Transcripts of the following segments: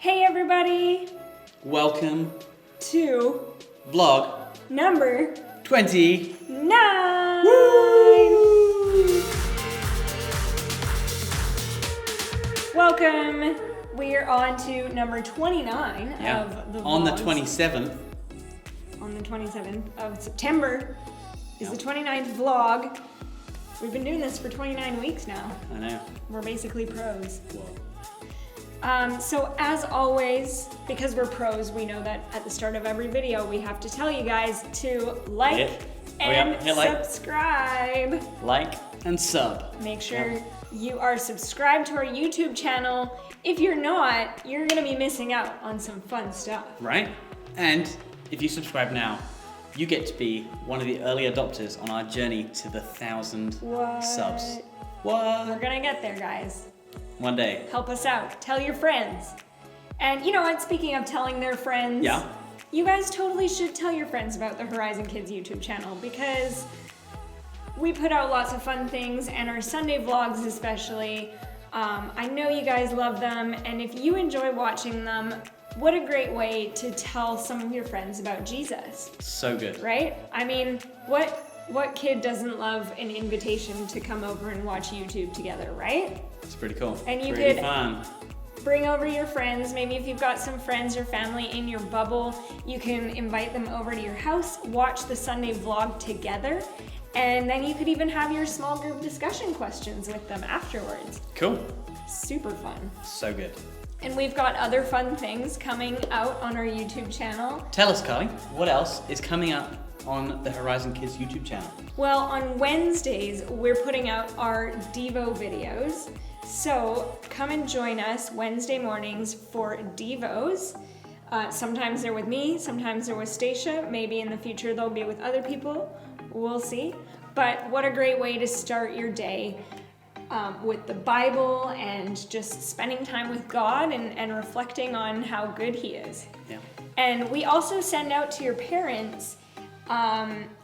Hey everybody! Welcome To vlog number 29! Woo! Welcome! We are on to number 29 of the vlogs. On the 27th. On the 27th of September is the 29th vlog. We've been doing this for 29 weeks now. I know. We're basically pros. Whoa. So as always, because we're pros, we know that at the start of every video, we have to tell you guys to like and subscribe. Like and sub. Make sure you are subscribed to our YouTube channel. If you're not, you're gonna be missing out on some fun stuff. Right? And if you subscribe now, you get to be one of the early adopters on our journey to the 1,000 subs. What? We're gonna get there, guys. One day. Help us out. Tell your friends. And you know what? Speaking of telling their friends, you guys totally should tell your friends about the Horizon Kids YouTube channel because we put out lots of fun things, and our Sunday vlogs especially. I know you guys love them, and if you enjoy watching them, what a great way to tell some of your friends about Jesus. So good. Right? I mean, what kid doesn't love an invitation to come over and watch YouTube together, right? It's pretty cool. And you pretty could fun. Bring over your friends. Maybe if you've got some friends or family in your bubble, you can invite them over to your house, watch the Sunday vlog together, and then you could even have your small group discussion questions with them afterwards. Cool. Super fun. So good. And we've got other fun things coming out on our YouTube channel. Tell us, Carly, what else is coming up on the Horizon Kids YouTube channel? Well, on Wednesdays, we're putting out our Devo videos. So come and join us Wednesday mornings for Devos. Sometimes they're with me, sometimes they're with Stacia. Maybe in the future they'll be with other people. We'll see. But what a great way to start your day with the Bible and just spending time with God and reflecting on how good He is. Yeah. And we also send out to your parents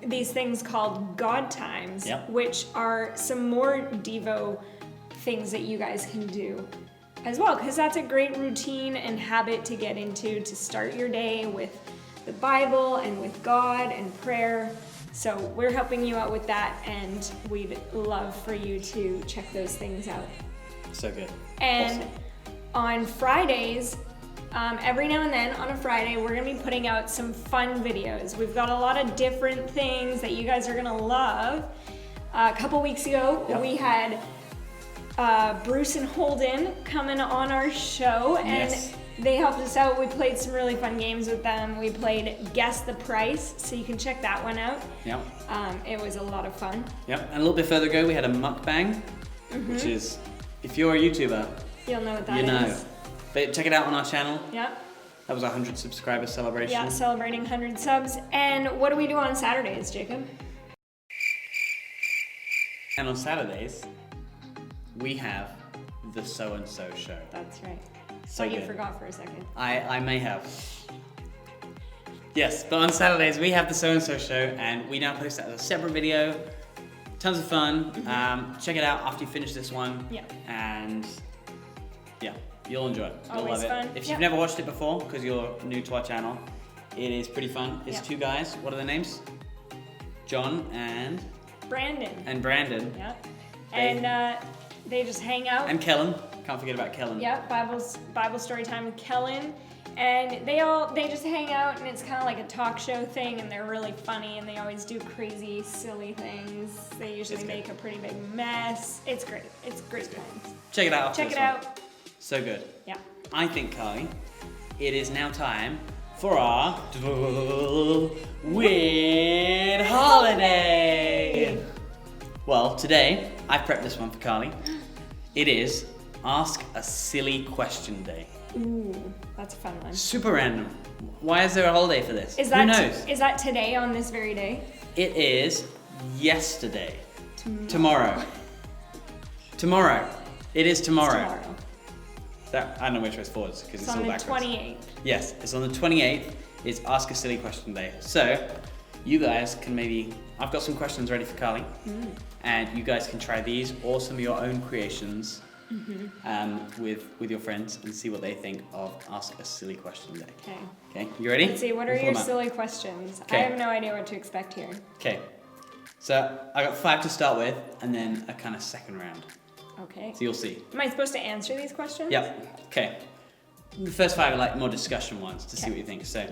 these things called God Times, which are some more Devo things that you guys can do as well, because that's a great routine and habit to get into to start your day with the Bible and with God and prayer. So we're helping you out with that, and we'd love for you to check those things out. So good. And awesome. On Fridays, every now and then on a Friday, we're gonna be putting out some fun videos. We've got a lot of different things that you guys are gonna love. A couple weeks ago, we had Bruce and Holden coming on our show, and they helped us out. We played some really fun games with them. We played Guess the Price, so you can check that one out. It was a lot of fun. And a little bit further ago, we had a mukbang, which is, if you're a YouTuber, you'll know what that is. You know. But check it out on our channel. That was our 100 subscriber celebration. Yeah, celebrating 100 subs. And what do we do on Saturdays, Jacob? And on Saturdays, we have the So-and-So show. That's right. So you forgot for a second. I may have. Yes, but on Saturdays, we have the So-and-So show, and we now post that as a separate video. Tons of fun. Check it out after you finish this one. And you'll enjoy it. You'll Always love fun. it. If you've never watched it before, because you're new to our channel, it is pretty fun. It's two guys. What are their names? John and Brandon. And they just hang out. And Kellen. Can't forget about Kellen. Bible story time with Kellen. And they just hang out, and it's kind of like a talk show thing, and they're really funny, and they always do crazy, silly things. They usually make a pretty big mess. It's great. It's great times. Check it out. Check it out. So good. Yeah. I think, Carly, it is now time for our Weird Holiday. Well, today, I've prepped this one for Carly. It is Ask a Silly Question Day. Ooh, that's a fun one. Super random. Why is there a holiday for this? Who knows? Is that today on this very day? It is yesterday. Tomorrow. It is tomorrow. I don't know which way it's forwards because it's all backwards. On the 28th. Yes, it's on the 28th. It's Ask a Silly Question Day. So, you guys can I've got some questions ready for Carly, and you guys can try these or some of your own creations with your friends and see what they think of Ask a Silly Question Day. Okay. Okay, you ready? Let's see, what are your silly questions? I have no idea what to expect here. Okay. So I got 5 to start with, and then a kind of second round. Okay. So you'll see. Am I supposed to answer these questions? Yep. Okay. The first 5 are like more discussion ones to see what you think. So,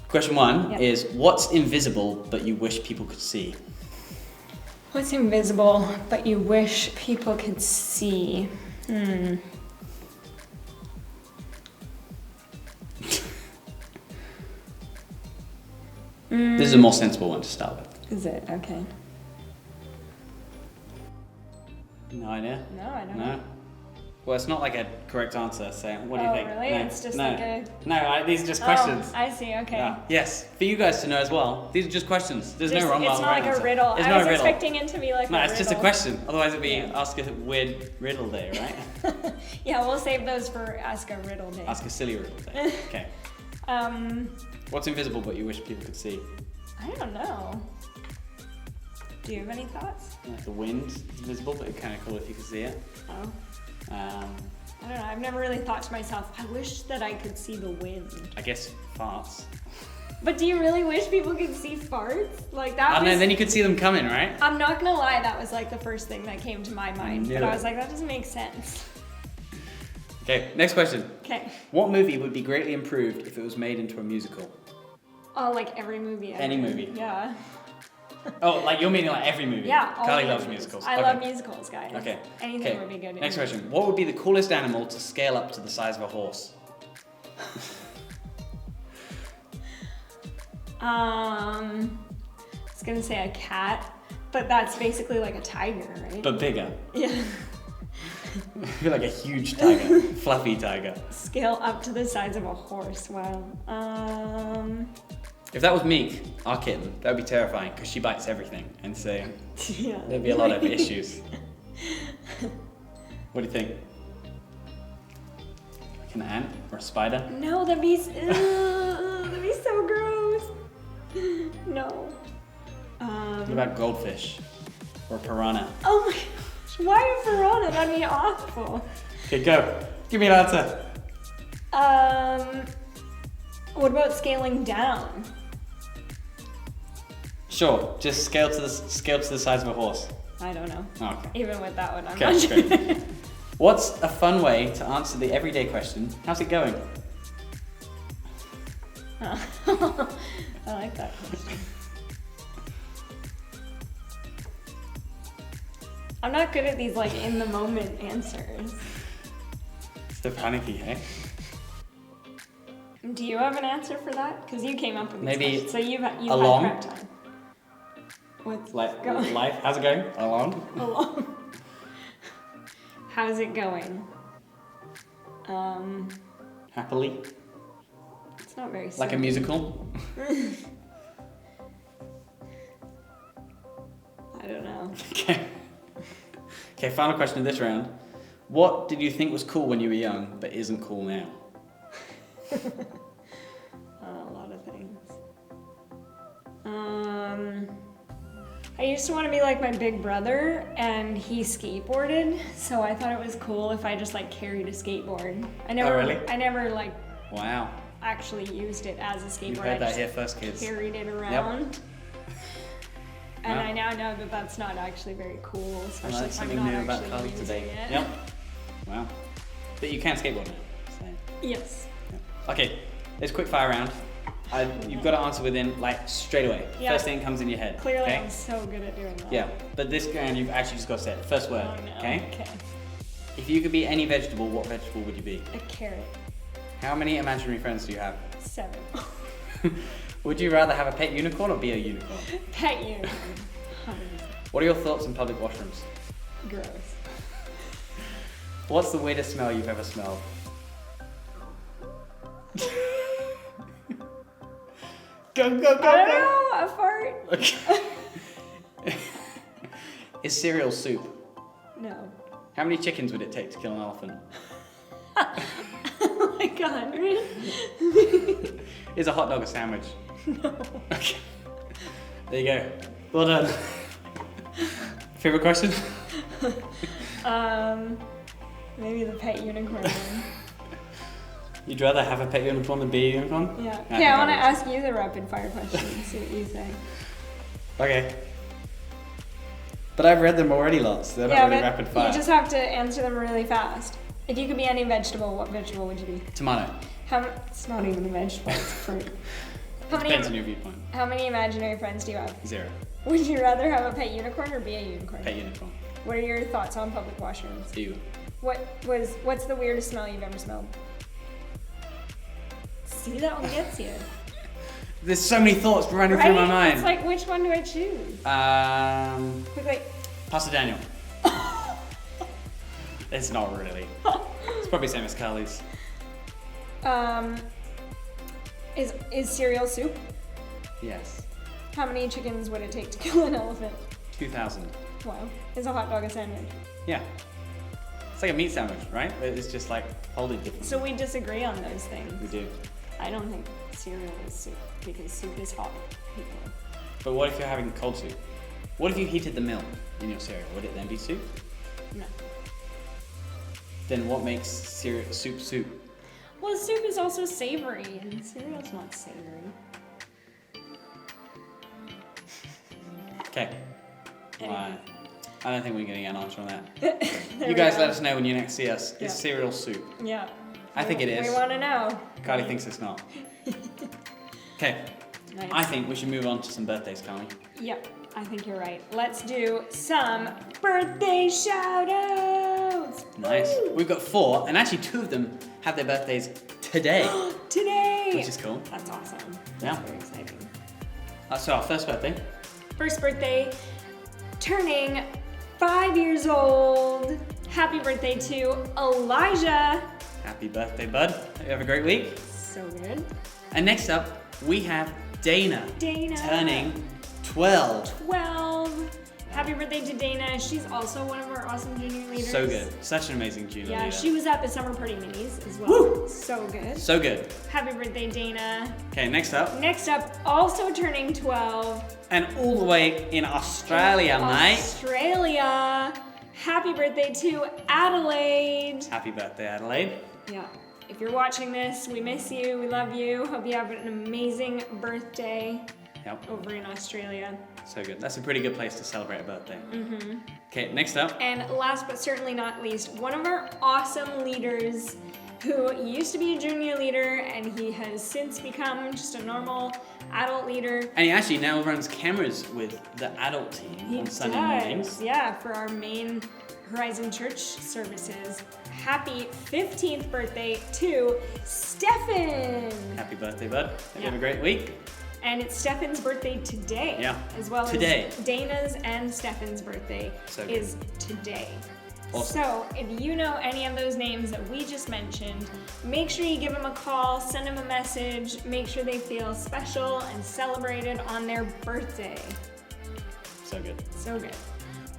question 1 is, what's invisible but you wish people could see? What's invisible but you wish people could see? This is a more sensible one to start with. Is it? Okay. No idea? No, I don't know. Well, it's not like a correct answer, so what do you think? Oh, really? It's just like a... No, these are just questions. Oh, I see, okay. Yes, for you guys to know as well, these are just questions. There's no wrong or right answer. It's not like a riddle. It's I not was a riddle. expecting it to be like a riddle. No, it's just a question. Otherwise it'd be Ask a Weird Riddle Day, right? Yeah, we'll save those for Ask a Riddle Day. Ask a Silly Riddle Day. Okay. What's invisible but you wish people could see? I don't know. Do you have any thoughts? Like the wind is visible, but it's kind of cool if you could see it. Oh. I don't know. I've never really thought to myself, I wish that I could see the wind. I guess farts. But do you really wish people could see farts? Like that was... then you could see them coming, right? I'm not gonna lie, that was like the first thing that came to my mind. But I was like, that doesn't make sense. Okay, next question. Okay. What movie would be greatly improved if it was made into a musical? Oh, like every movie ever. Any movie. Yeah. Oh, like you're meaning like every movie? Yeah. Carly loves musicals. I love musicals, guys. Okay. Anything would be good. Next question. What would be the coolest animal to scale up to the size of a horse? I was gonna say a cat, but that's basically like a tiger, right? But bigger. Yeah. I feel like a huge tiger, fluffy tiger. Scale up to the size of a horse. Wow. If that was Meek, our kitten, that would be terrifying because she bites everything, and so there'd be a lot of issues. What do you think? Like an ant or a spider? No, that'd be so gross. No. What about goldfish or piranha? Oh my gosh, why a piranha? That'd be awful. Okay, go. Give me an answer. What about scaling down? Sure, just scale to the size of a horse. I don't know. Oh, okay. Even with that one, I'm not sure. Great. What's a fun way to answer the everyday question? How's it going? Oh. I like that question. I'm not good at these like in the moment answers. So panicky, hey? Do you have an answer for that? Because you came up with these maybe questions, so you've had prep time. What's going? Life? How's it going? Along? Along. How's it going? Happily? It's not very simple. Like a musical? I don't know. Okay, final question of this round. What did you think was cool when you were young, but isn't cool now? A lot of things. I used to want to be like my big brother, and he skateboarded, so I thought it was cool if I just like carried a skateboard. I never like Wow. actually used it as a skateboard. You've heard that here first, kids. Carried it around. And I now know that that's not actually very cool, especially if I'm not actually using it. Yep. Wow. But you can skateboard now. So. Yes. Okay, let's quick fire round. You've got to answer within, like, straight away. Yeah. First thing comes in your head. Clearly, okay? I'm so good at doing that. Yeah, but this round you've actually just got to say it. First word, Oh, no. okay? Okay. If you could be any vegetable, what vegetable would you be? A carrot. How many imaginary friends do you have? 7. Would you rather have a pet unicorn or be a unicorn? Pet unicorn. 100%. What are your thoughts on public washrooms? Gross. What's the weirdest smell you've ever smelled? Go, go, go, I don't go! know, a fart? Okay. Is cereal soup? No. How many chickens would it take to kill an elephant? Oh my god, really? Is a hot dog a sandwich? No. Okay. There you go. Well done. Favorite question? Maybe the pet unicorn one. You'd rather have a pet unicorn than be a unicorn? Yeah. Okay, I want to ask you the rapid fire question. See what you say. Okay. But I've read them already lots. They're not really rapid fire. You just have to answer them really fast. If you could be any vegetable, what vegetable would you be? Tomato. It's not even a vegetable, it's a fruit. Depends on your viewpoint. How many imaginary friends do you have? 0. Would you rather have a pet unicorn or be a unicorn? Pet unicorn. What are your thoughts on public washrooms? Ew. What's the weirdest smell you've ever smelled? See, that one gets you. There's so many thoughts running through my mind. It's like, which one do I choose? Quickly. Pastor Daniel. It's not really. It's probably the same as Carly's. Is cereal soup? Yes. How many chickens would it take to kill an elephant? 2,000. Wow. Is a hot dog a sandwich? Yeah. It's like a meat sandwich, right? It's just like wholly different. So we disagree on those things. We do. I don't think cereal is soup because soup is hot. People. But what if you're having cold soup? What if you heated the milk in your cereal? Would it then be soup? No. Then what makes soup soup? Well, soup is also savory, and cereal's not savory. Okay. Anyway. I don't think we're getting an answer on that. You guys let us know when you next see us. Yeah. Is cereal soup? Yeah. I think it is. We want to know. Carly thinks it's not. Okay. Nice. I think we should move on to some birthdays, Carly. Yep, I think you're right. Let's do some birthday shout-outs. Nice. Woo! We've got 4, and actually 2 of them have their birthdays today. Today! Which is cool. That's awesome. Yeah. That's very exciting. So our first birthday. First birthday, turning 5 years old. Happy birthday to Elijah. Happy birthday, bud. Hope you have a great week. So good. And next up, we have Dana. Dana. Turning 12. 12. Happy birthday to Dana. She's also one of our awesome junior leaders. So good. Such an amazing junior leader. Yeah, she was at the Summer Party Minis as well. Woo! So good. So good. Happy birthday, Dana. Okay, next up. Next up, also turning 12. And all the way in Australia, mate. Australia. Happy birthday to Adelaide. Happy birthday, Adelaide. Yeah. If you're watching this, we miss you. We love you. Hope you have an amazing birthday over in Australia. So good. That's a pretty good place to celebrate a birthday. Mm-hmm. Okay, next up. And last but certainly not least, one of our awesome leaders who used to be a junior leader and he has since become just a normal adult leader. And he actually now runs cameras with the adult team on Sunday mornings. Yeah, for our main Horizon Church services. Happy 15th birthday to Stefan! Happy birthday, bud. Hope you have a great week. And it's Stefan's birthday today. Yeah. As well today. As Dana's and Stefan's birthday is today. Awesome. So if you know any of those names that we just mentioned, make sure you give them a call, send them a message, make sure they feel special and celebrated on their birthday. So good. So good.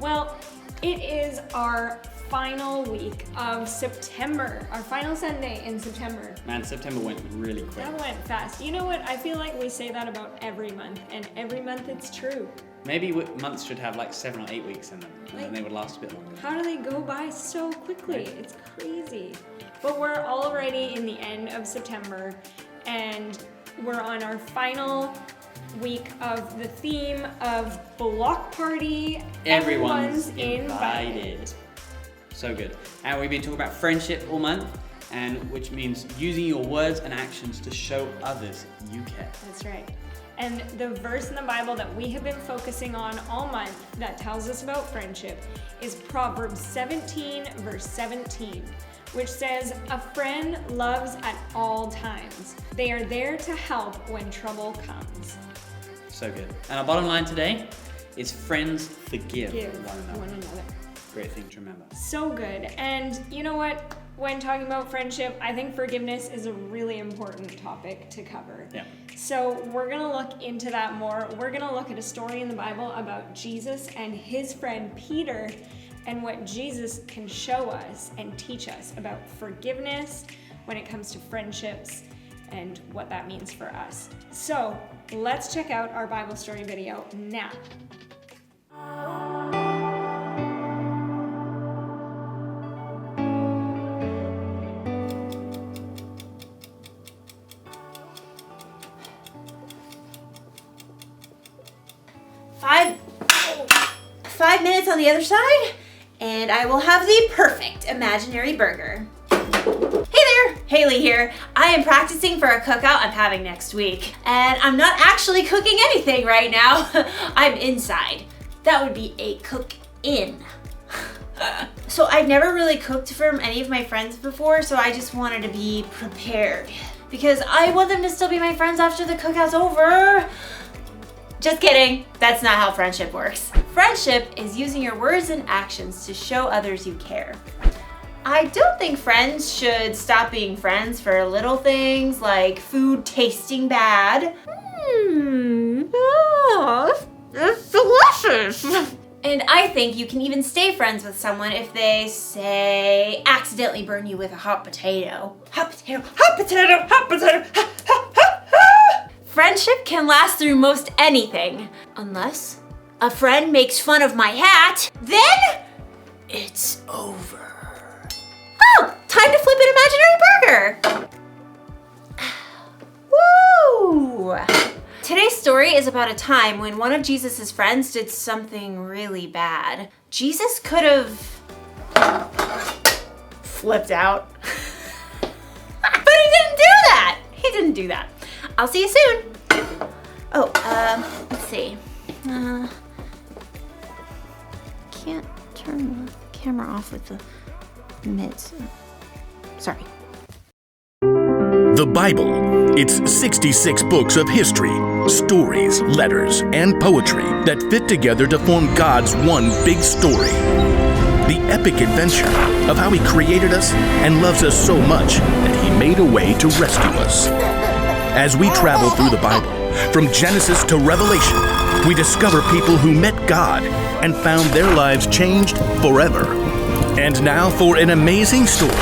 Well, it is our final week of September, our final Sunday in September. Man, September went really quick. That went fast. You know what? I feel like we say that about every month, and every month it's true. Maybe months should have like 7 or 8 weeks in them, and then they would last a bit longer. How do they go by so quickly? Right. It's crazy. But we're already in the end of September, and we're on our final week of the theme of block party. Everyone's invited. So good. And we've been talking about friendship all month, and which means using your words and actions to show others you care. That's right. And the verse in the Bible that we have been focusing on all month that tells us about friendship is Proverbs 17, verse 17, which says, "A friend loves at all times. They are there to help when trouble comes." So good. And our bottom line today is friends forgive one another. Great thing to remember. So good. And you know what? When talking about friendship, I think forgiveness is a really important topic to cover. Yeah. So we're going to look into that more. We're going to look at a story in the Bible about Jesus and his friend Peter and what Jesus can show us and teach us about forgiveness when it comes to friendships and what that means for us. So let's check out our Bible story video now. 5 minutes on the other side, and I will have the perfect imaginary burger. Hey there, Haley here. I am practicing for a cookout I'm having next week, and I'm not actually cooking anything right now. I'm inside. That would be a cook-in. So I've never really cooked for any of my friends before, so I just wanted to be prepared because I want them to still be my friends after the cookout's over. Just kidding, that's not how friendship works. Friendship is using your words and actions to show others you care. I don't think friends should stop being friends for little things like food tasting bad. It's delicious. And I think you can even stay friends with someone if they, say, accidentally burn you with a hot potato. Hot potato, hot potato, hot potato, ha, ha, ha, ha. Friendship can last through most anything. Unless a friend makes fun of my hat, then it's over. Oh, time to flip an imaginary burger. Woo! Today's story is about a time when one of Jesus' friends did something really bad. Jesus could have flipped out. But he didn't do that. He didn't do that. I'll see you soon. Oh, let's see. Can't turn the camera off with the mids. Sorry. The Bible. It's 66 books of history, stories, letters, and poetry that fit together to form God's one big story. The epic adventure of how He created us and loves us so much that He made a way to rescue us. As we travel through the Bible, from Genesis to Revelation, we discover people who met God and found their lives changed forever. And now for an amazing story,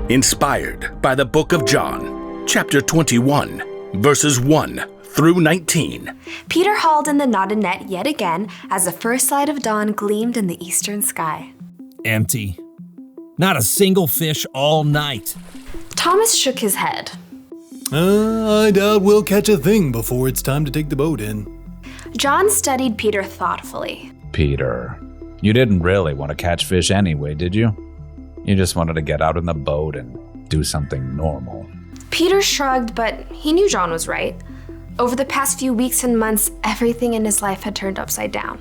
inspired by the book of John, chapter 21, verses 1 through 19. Peter hauled in the knotted net yet again as the first light of dawn gleamed in the eastern sky. Empty. Not a single fish all night. Thomas shook his head. I doubt we'll catch a thing before it's time to take the boat in. John studied Peter thoughtfully. Peter, you didn't really want to catch fish anyway, did you? You just wanted to get out in the boat and do something normal. Peter shrugged, but he knew John was right. Over the past few weeks and months, everything in his life had turned upside down.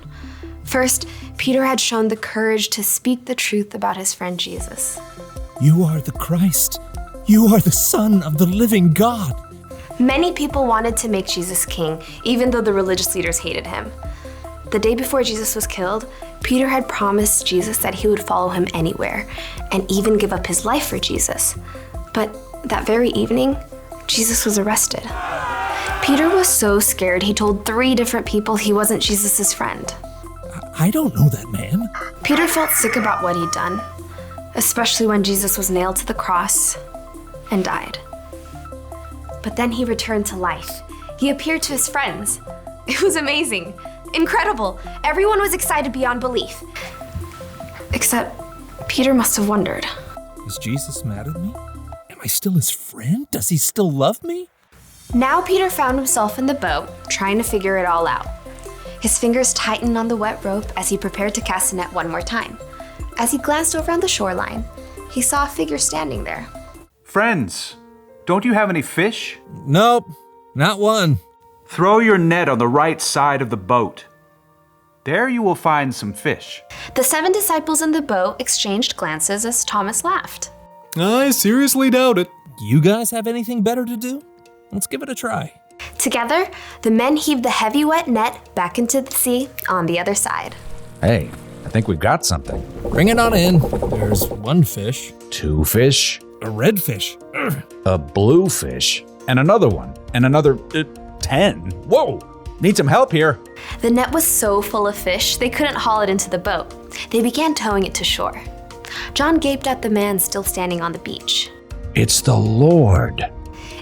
First, Peter had shown the courage to speak the truth about his friend Jesus. You are the Christ. You are the Son of the living God. Many people wanted to make Jesus king, even though the religious leaders hated him. The day before Jesus was killed, Peter had promised Jesus that he would follow him anywhere, and even give up his life for Jesus. But that very evening, Jesus was arrested. Peter was so scared he told 3 different people he wasn't Jesus' friend. I don't know that man. Peter felt sick about what he'd done, especially when Jesus was nailed to the cross and died. But then he returned to life. He appeared to his friends. It was amazing, incredible. Everyone was excited beyond belief. Except Peter must have wondered. Is Jesus mad at me? Am I still his friend? Does he still love me? Now Peter found himself in the boat, trying to figure it all out. His fingers tightened on the wet rope as he prepared to cast the net one more time. As he glanced over on the shoreline, he saw a figure standing there. Friends, don't you have any fish? Nope, not one. Throw your net on the right side of the boat. There you will find some fish. The 7 disciples in the boat exchanged glances as Thomas laughed. I seriously doubt it. You guys have anything better to do? Let's give it a try. Together, the men heaved the heavy wet net back into the sea on the other side. Hey, I think we've got something. Bring it on in. There's 1 fish. 2 fish. A red fish. Ugh. A blue fish. And another one. And another 10. Whoa! Need some help here. The net was so full of fish, they couldn't haul it into the boat. They began towing it to shore. John gaped at the man still standing on the beach. It's the Lord.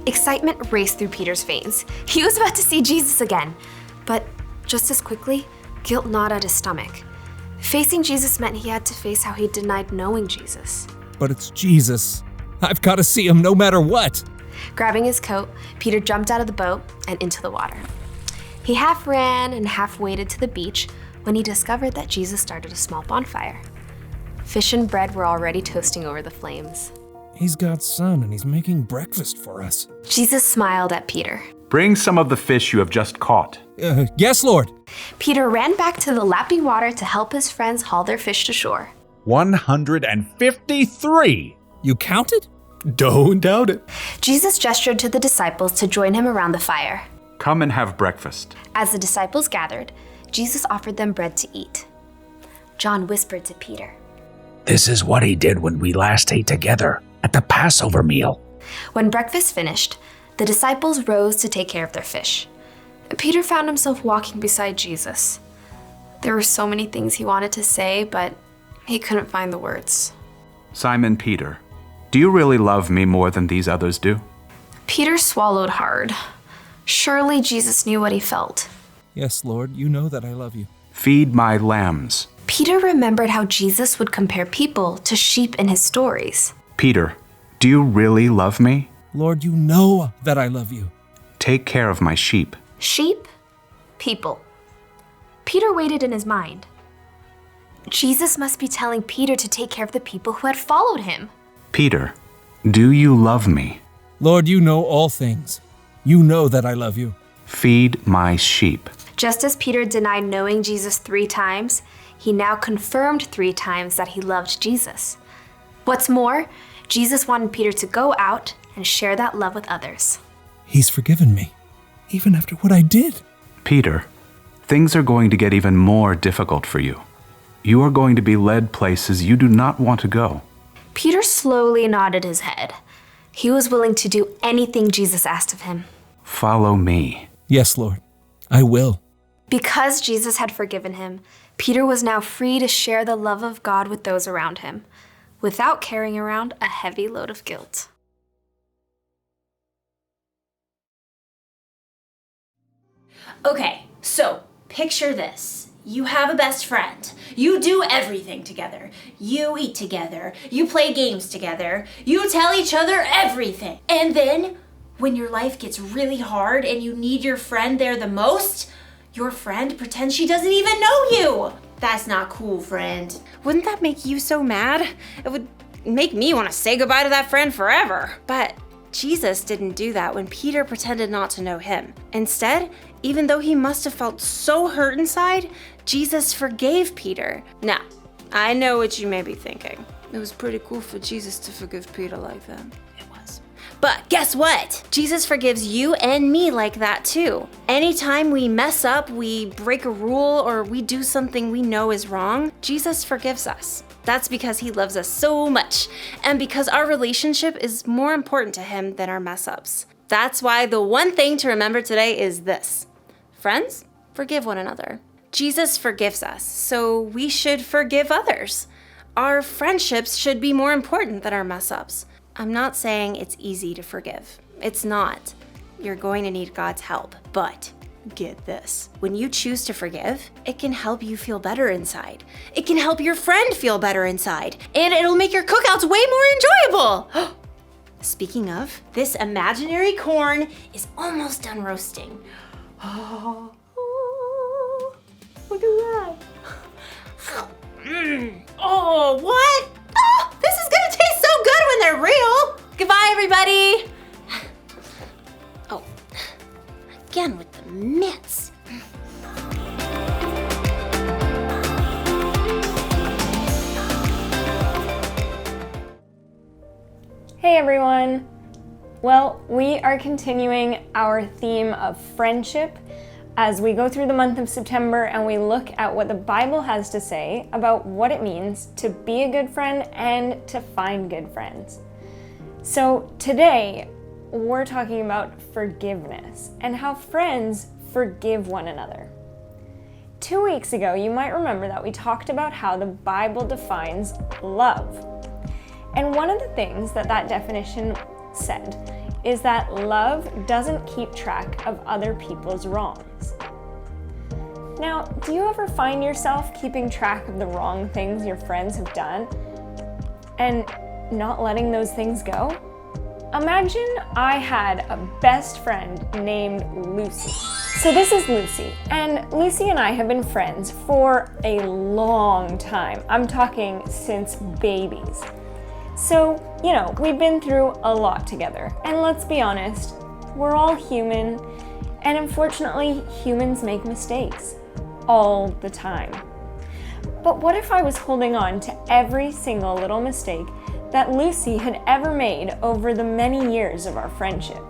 Excitement raced through Peter's veins. He was about to see Jesus again. But just as quickly, guilt gnawed at his stomach. Facing Jesus meant he had to face how he denied knowing Jesus. But it's Jesus. I've got to see him no matter what. Grabbing his coat, Peter jumped out of the boat and into the water. He half ran and half waded to the beach, when he discovered that Jesus started a small bonfire. Fish and bread were already toasting over the flames. He's God's son and he's making breakfast for us. Jesus smiled at Peter. Bring some of the fish you have just caught. Yes, Lord. Peter ran back to the lapping water to help his friends haul their fish to shore. 153! You counted? Don't doubt it. Jesus gestured to the disciples to join him around the fire. Come and have breakfast. As the disciples gathered, Jesus offered them bread to eat. John whispered to Peter, This is what he did when we last ate together at the Passover meal. When breakfast finished, the disciples rose to take care of their fish. Peter found himself walking beside Jesus. There were so many things he wanted to say, but he couldn't find the words. Simon Peter, do you really love me more than these others do? Peter swallowed hard. Surely Jesus knew what he felt. Yes, Lord, you know that I love you. Feed my lambs. Peter remembered how Jesus would compare people to sheep in his stories. Peter, do you really love me? Lord, you know that I love you. Take care of my sheep. Sheep, people. Peter waited in his mind. Jesus must be telling Peter to take care of the people who had followed him. Peter, do you love me? Lord, you know all things. You know that I love you. Feed my sheep. Just as Peter denied knowing Jesus 3 times, he now confirmed 3 times that he loved Jesus. What's more, Jesus wanted Peter to go out and share that love with others. He's forgiven me, even after what I did. Peter, things are going to get even more difficult for you. You are going to be led places you do not want to go. Peter slowly nodded his head. He was willing to do anything Jesus asked of him. Follow me. Yes, Lord, I will. Because Jesus had forgiven him, Peter was now free to share the love of God with those around him, without carrying around a heavy load of guilt. Okay, so picture this. You have a best friend. You do everything together. You eat together. You play games together. You tell each other everything. And then, when your life gets really hard and you need your friend there the most, your friend pretends she doesn't even know you. That's not cool, friend. Wouldn't that make you so mad? It would make me want to say goodbye to that friend forever. But Jesus didn't do that when Peter pretended not to know him. Instead, even though he must have felt so hurt inside, Jesus forgave Peter. Now, I know what you may be thinking. It was pretty cool for Jesus to forgive Peter like that. It was. But guess what? Jesus forgives you and me like that too. Anytime we mess up, we break a rule, or we do something we know is wrong, Jesus forgives us. That's because he loves us so much, and because our relationship is more important to him than our mess ups. That's why the one thing to remember today is this. Friends, forgive one another. Jesus forgives us, so we should forgive others. Our friendships should be more important than our mess ups. I'm not saying it's easy to forgive. It's not. You're going to need God's help, but get this. When you choose to forgive, it can help you feel better inside. It can help your friend feel better inside, and it'll make your cookouts way more enjoyable. Speaking of, this imaginary corn is almost done roasting. Oh, look at that. Oh, what? Oh, this is gonna taste so good when they're real. Goodbye, everybody. Oh, again with the mitts. Hey everyone! Well, we are continuing our theme of friendship as we go through the month of September and we look at what the Bible has to say about what it means to be a good friend and to find good friends. So today, we're talking about forgiveness and how friends forgive one another. 2 weeks ago, you might remember that we talked about how the Bible defines love. And one of the things that definition said is that love doesn't keep track of other people's wrongs. Now, do you ever find yourself keeping track of the wrong things your friends have done and not letting those things go? Imagine I had a best friend named Lucy. So this is Lucy, and Lucy and I have been friends for a long time. I'm talking since babies. So, we've been through a lot together. And let's be honest, we're all human, and unfortunately, humans make mistakes all the time. But what if I was holding on to every single little mistake that Lucy had ever made over the many years of our friendship?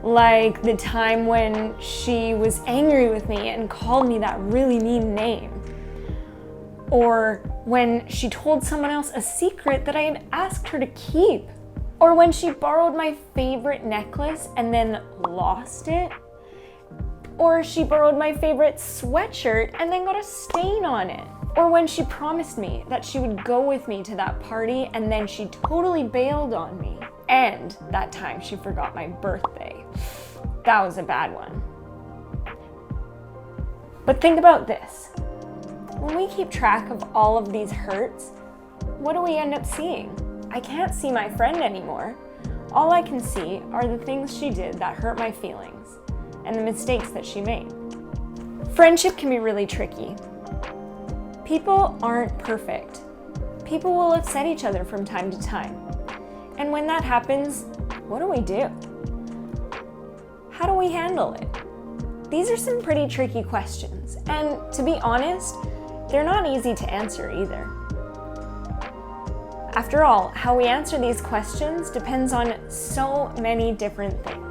Like the time when she was angry with me and called me that really mean name. Or when she told someone else a secret that I had asked her to keep. Or when she borrowed my favorite necklace and then lost it. Or she borrowed my favorite sweatshirt and then got a stain on it. Or when she promised me that she would go with me to that party and then she totally bailed on me. And that time she forgot my birthday. That was a bad one. But think about this. When we keep track of all of these hurts, what do we end up seeing? I can't see my friend anymore. All I can see are the things she did that hurt my feelings and the mistakes that she made. Friendship can be really tricky. People aren't perfect. People will upset each other from time to time. And when that happens, what do? How do we handle it? These are some pretty tricky questions, and to be honest, they're not easy to answer either. After all, how we answer these questions depends on so many different things.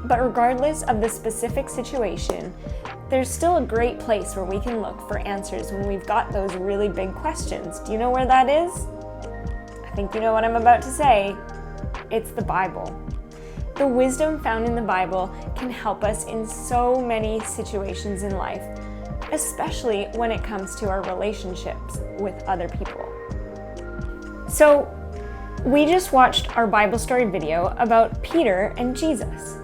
But regardless of the specific situation, there's still a great place where we can look for answers when we've got those really big questions. Do you know where that is? I think you know what I'm about to say. It's the Bible. The wisdom found in the Bible can help us in so many situations in life, especially when it comes to our relationships with other people. So, we just watched our Bible story video about Peter and Jesus.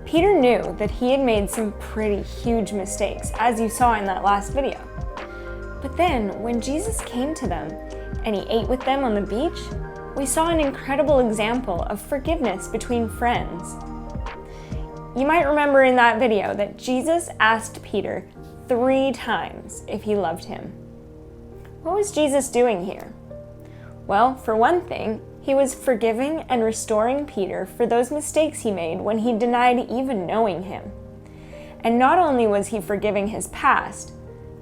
Peter knew that he had made some pretty huge mistakes, as you saw in that last video. But then, when Jesus came to them and he ate with them on the beach, we saw an incredible example of forgiveness between friends. You might remember in that video that Jesus asked Peter 3 times if he loved him. What was Jesus doing here? Well, for one thing, he was forgiving and restoring Peter for those mistakes he made when he denied even knowing him. And not only was he forgiving his past,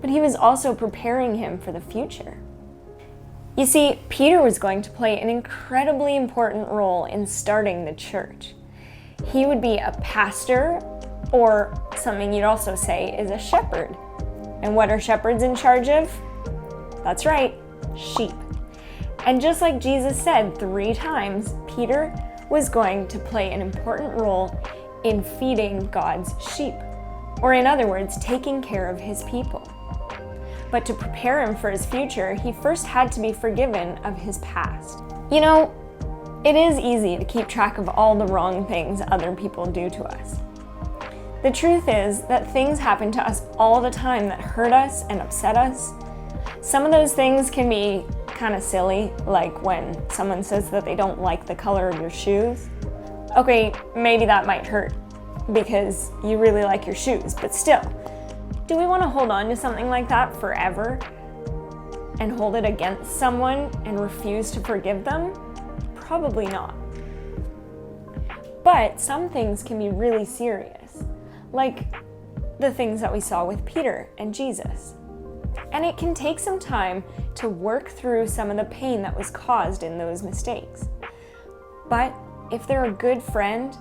but he was also preparing him for the future. You see, Peter was going to play an incredibly important role in starting the church. He would be a pastor, or something you'd also say is a shepherd. And what are shepherds in charge of? That's right, sheep. And just like Jesus said 3 times, Peter was going to play an important role in feeding God's sheep, or in other words, taking care of his people. But to prepare him for his future, he first had to be forgiven of his past. You know, it is easy to keep track of all the wrong things other people do to us. The truth is that things happen to us all the time that hurt us and upset us. Some of those things can be kind of silly, like when someone says that they don't like the color of your shoes. Okay, maybe that might hurt because you really like your shoes, but still, do we want to hold on to something like that forever and hold it against someone and refuse to forgive them? Probably not. But some things can be really serious, like the things that we saw with Peter and Jesus. And it can take some time to work through some of the pain that was caused in those mistakes. But if they're a good friend,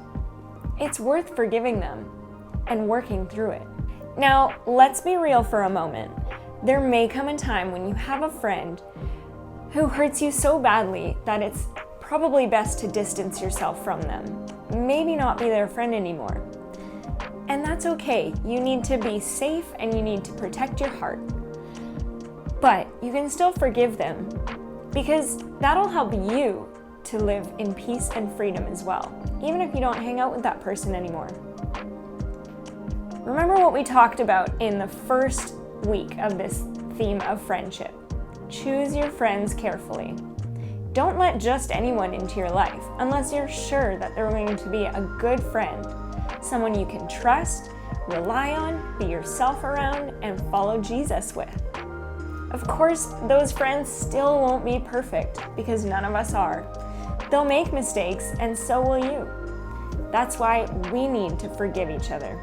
it's worth forgiving them and working through it. Now, let's be real for a moment. There may come a time when you have a friend who hurts you so badly that it's probably best to distance yourself from them. Maybe not be their friend anymore. And that's okay. You need to be safe and you need to protect your heart. But you can still forgive them because that'll help you to live in peace and freedom as well, even if you don't hang out with that person anymore. Remember what we talked about in the first week of this theme of friendship. Choose your friends carefully. Don't let just anyone into your life unless you're sure that they're going to be a good friend, someone you can trust, rely on, be yourself around, and follow Jesus with. Of course, those friends still won't be perfect because none of us are. They'll make mistakes, and so will you. That's why we need to forgive each other.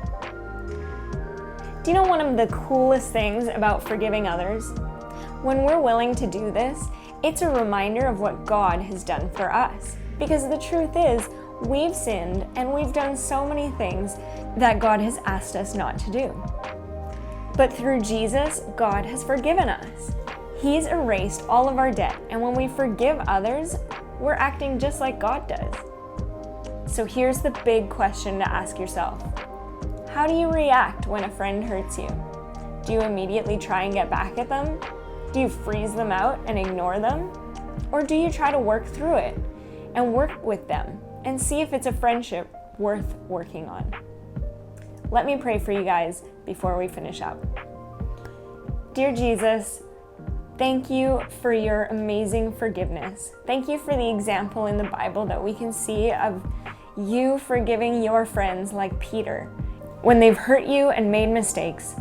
Do you know one of the coolest things about forgiving others? When we're willing to do this, it's a reminder of what God has done for us. Because the truth is, we've sinned and we've done so many things that God has asked us not to do. But through Jesus, God has forgiven us. He's erased all of our debt, and when we forgive others, we're acting just like God does. So here's the big question to ask yourself. How do you react when a friend hurts you? Do you immediately try and get back at them? Do you freeze them out and ignore them? Or do you try to work through it and work with them and see if it's a friendship worth working on? Let me pray for you guys before we finish up. Dear Jesus, thank you for your amazing forgiveness. Thank you for the example in the Bible that we can see of you forgiving your friends like Peter when they've hurt you and made mistakes.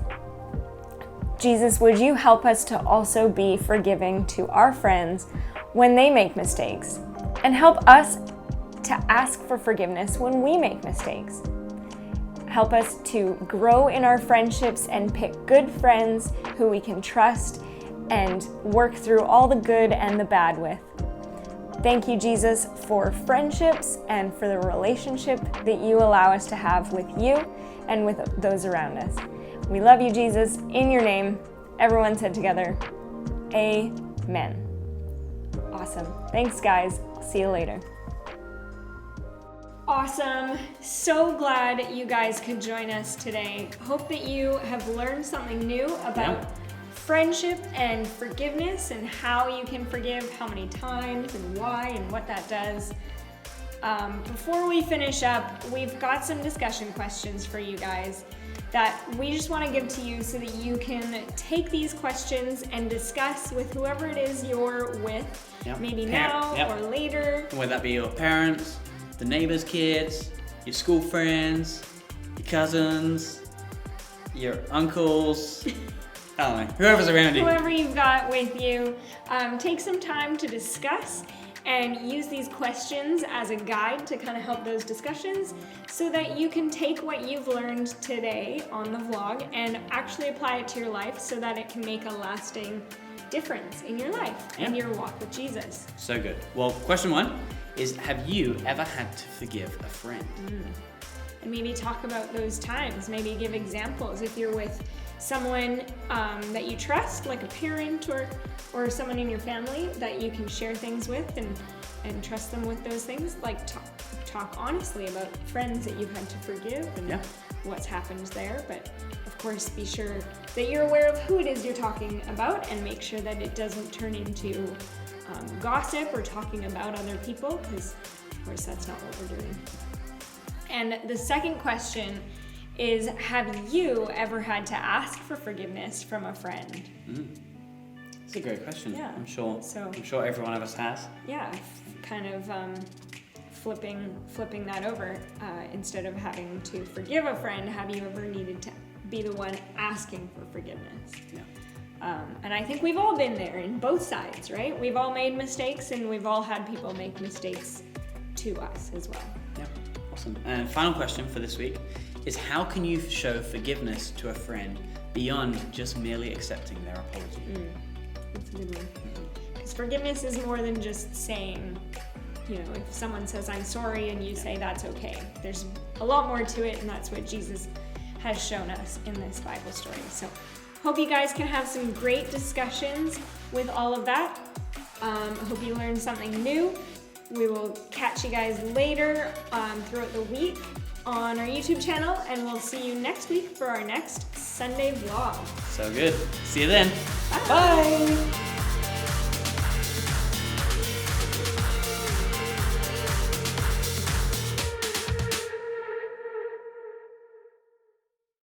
Jesus, would you help us to also be forgiving to our friends when they make mistakes, and help us to ask for forgiveness when we make mistakes. Help us to grow in our friendships and pick good friends who we can trust and work through all the good and the bad with. Thank you, Jesus, for friendships and for the relationship that you allow us to have with you and with those around us. We love you, Jesus. In your name, everyone said together, Amen. Awesome. Thanks, guys. See you later. Awesome. So glad you guys could join us today. Hope that you have learned something new about friendship and forgiveness and how you can forgive, how many times and why and what that does. Before we finish up, we've got some discussion questions for you guys that we just want to give to you so that you can take these questions and discuss with whoever it is you're with, maybe now or later. Whether that be your parents, the neighbor's kids, your school friends, your cousins, your uncles, I don't know, whoever's around you. Whoever you've got with you. Take some time to discuss and use these questions as a guide to kind of help those discussions so that you can take what you've learned today on the vlog and actually apply it to your life so that it can make a lasting difference in your life and your walk with Jesus. So good. Well, question one is, have you ever had to forgive a friend? And maybe talk about those times. Maybe give examples if you're with someone that you trust, like a parent or someone in your family that you can share things with and trust them with those things. Like talk honestly about friends that you've had to forgive and what's happened there. But of course, be sure that you're aware of who it is you're talking about and make sure that it doesn't turn into gossip or talking about other people, because of course that's not what we're doing. And the second question is, have you ever had to ask for forgiveness from a friend? That's a great question. Yeah. I'm sure every one of us has. Yeah, kind of flipping that over. Instead of having to forgive a friend, have you ever needed to be the one asking for forgiveness? And I think we've all been there in both sides, right? We've all made mistakes and we've all had people make mistakes to us as well. Yeah, awesome. And final question for this week is, how can you show forgiveness to a friend beyond just merely accepting their apology? That's a good one. Because forgiveness is more than just saying, if someone says, I'm sorry, and you say that's okay. There's a lot more to it, and that's what Jesus has shown us in this Bible story. So hope you guys can have some great discussions with all of that. Hope you learned something new. We will catch you guys later throughout the week on our YouTube channel, and we'll see you next week for our next Sunday vlog. So good. See you then. Bye.